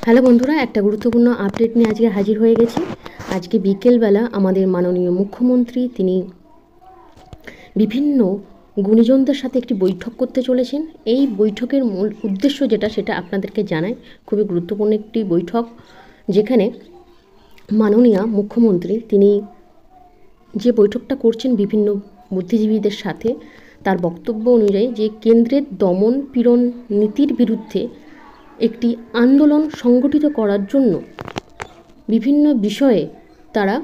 Hello বন্ধুরা, একটা গুরুত্বপূর্ণ আপডেট নিয়ে আজকে হাজির হয়ে গেছি। আজকে বিকেলবেলা আমাদের মাননীয় মুখ্যমন্ত্রী তিনি বিভিন্ন গুণীজনদের সাথে একটি বৈঠক করতে চলেছেন। এই বৈঠকের মূল উদ্দেশ্য যেটা সেটা আপনাদেরকে জানাই। খুবই গুরুত্বপূর্ণ একটি বৈঠক, যেখানে মাননীয় মুখ্যমন্ত্রী তিনি যে বৈঠকটা করছেন বিভিন্ন বুদ্ধিজীবীদের সাথে, তার বক্তব্য অনুযায়ী যে কেন্দ্রের দমন পীড়ন নীতির বিরুদ্ধে একটি আন্দোলন সংগঠিত করার জন্য বিভিন্ন বিষয়ে তারা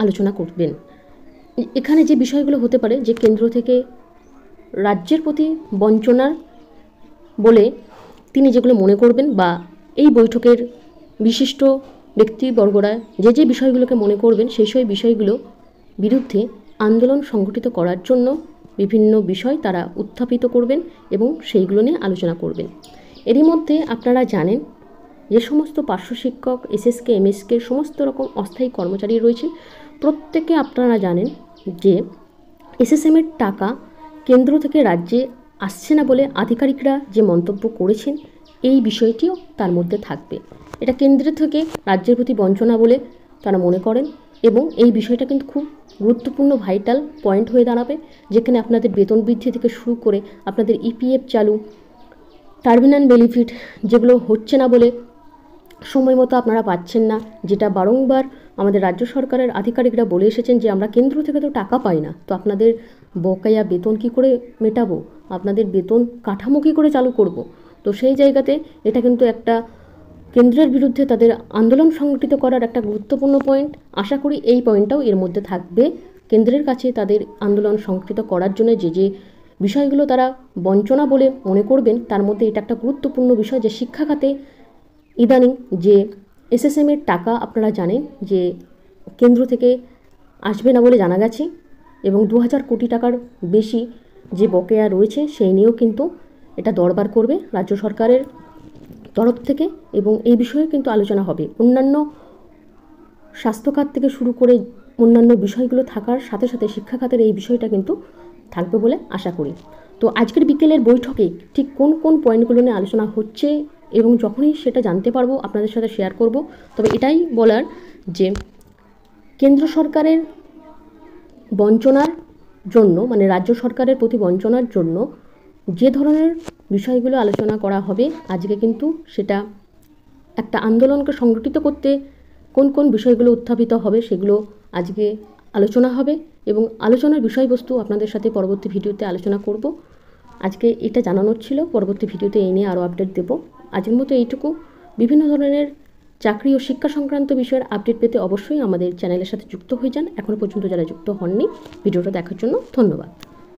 আলোচনা করবেন। এখানে যে বিষয়গুলো হতে পারে, যে কেন্দ্র থেকে রাজ্যের প্রতি বঞ্চনার বলে তিনি যেগুলো মনে করবেন, বা এই বৈঠকের বিশিষ্ট ব্যক্তিবর্গরা যে বিষয়গুলোকে মনে করবেন, সেই বিষয়গুলো বিরুদ্ধে আন্দোলন সংগঠিত করার জন্য বিভিন্ন বিষয় তারা উত্থাপিত করবেন এবং সেইগুলো নিয়ে আলোচনা করবেন। এরই মধ্যে আপনারা জানেন যে সমস্ত পার্শ্ব শিক্ষক, এসএসকে, এমএসকে সমস্ত রকম অস্থায়ী কর্মচারী রয়েছেন, প্রত্যেকে আপনারা জানেন যে এসএসএমের টাকা কেন্দ্র থেকে রাজ্যে আসছে না বলে আধিকারিকরা যে মন্তব্য করেছেন, এই বিষয়টিও তার মধ্যে থাকবে। এটা কেন্দ্রের থেকে রাজ্যের প্রতি বঞ্চনা বলে তারা মনে করেন, এবং এই বিষয়টা কিন্তু খুব গুরুত্বপূর্ণ ভাইটাল পয়েন্ট হয়ে দাঁড়াবে, যেখানে আপনাদের বেতন বৃদ্ধি থেকে শুরু করে আপনাদের ইপিএফ চালু, টার্মিনাল বেনিফিট যেগুলো হচ্ছে না বলে সময় মতো আপনারা পাচ্ছেন না, যেটা বারংবার আমাদের রাজ্য সরকারের আধিকারিকরা বলে এসেছেন যে আমরা কেন্দ্র থেকে তো টাকা পাই না, তো আপনাদের বকেয়া বেতন কী করে মেটাবো, আপনাদের বেতন কাঠামো কী করে চালু করব। তো সেই জায়গাতে এটা কিন্তু একটা কেন্দ্রের বিরুদ্ধে তাদের আন্দোলন সংগঠিত করার একটা গুরুত্বপূর্ণ পয়েন্ট। আশা করি এই পয়েন্টটাও এর মধ্যে থাকবে। কেন্দ্রের কাছে তাদের আন্দোলন সংগঠিত করার জন্য যে বিষয়গুলো তারা বঞ্চনা বলে মনে করবেন, তার মধ্যে এটা একটা গুরুত্বপূর্ণ বিষয় যে শিক্ষা খাতে ইদানিং যে এসএসএমের টাকা আপনারা জানেন যে কেন্দ্র থেকে আসবে না বলে জানা গেছে, এবং 2000 কোটি টাকার বেশি যে বকেয়া রয়েছে সেই নিয়েও কিন্তু এটা দরবার করবে রাজ্য সরকারের তরফ থেকে, এবং এই বিষয়ে কিন্তু আলোচনা হবে। অন্যান্য স্বাস্থ্যখাত থেকে শুরু করে অন্যান্য বিষয়গুলো থাকার সাথে সাথে শিক্ষা খাতের এই বিষয়টা কিন্তু থাকবে বলে আশা করি। তো আজকের বিকেলের বৈঠকে ঠিক কোন কোন পয়েন্টগুলো নিয়ে আলোচনা হচ্ছে এবং যখনই সেটা জানতে পারবো আপনাদের সাথে শেয়ার করব। তবে এটাই বলার যে কেন্দ্র সরকারের বঞ্চনার জন্য, মানে রাজ্য সরকারের প্রতি বঞ্চনার জন্য যে ধরনের বিষয়গুলো আলোচনা করা হবে আজকে, কিন্তু সেটা একটা আন্দোলনকে সংগঠিত করতে কোন কোন বিষয়গুলো উত্থাপিত হবে সেগুলো আজকে আলোচনা হবে, এবং আলোচনার বিষয়বস্তু আপনাদের সাথে পরবর্তী ভিডিওতে আলোচনা করব। আজকে এটা জানানোর ছিল, পরবর্তী ভিডিওতে এই নিয়ে আরও আপডেট দেব। আজকের মতো এইটুকু। বিভিন্ন ধরনের চাকরি ও শিক্ষা সংক্রান্ত বিষয়ের আপডেট পেতে অবশ্যই আমাদের চ্যানেলের সাথে যুক্ত হয়ে যান। এখনও পর্যন্ত যারা যুক্ত হননি, ভিডিওটা দেখার জন্য ধন্যবাদ।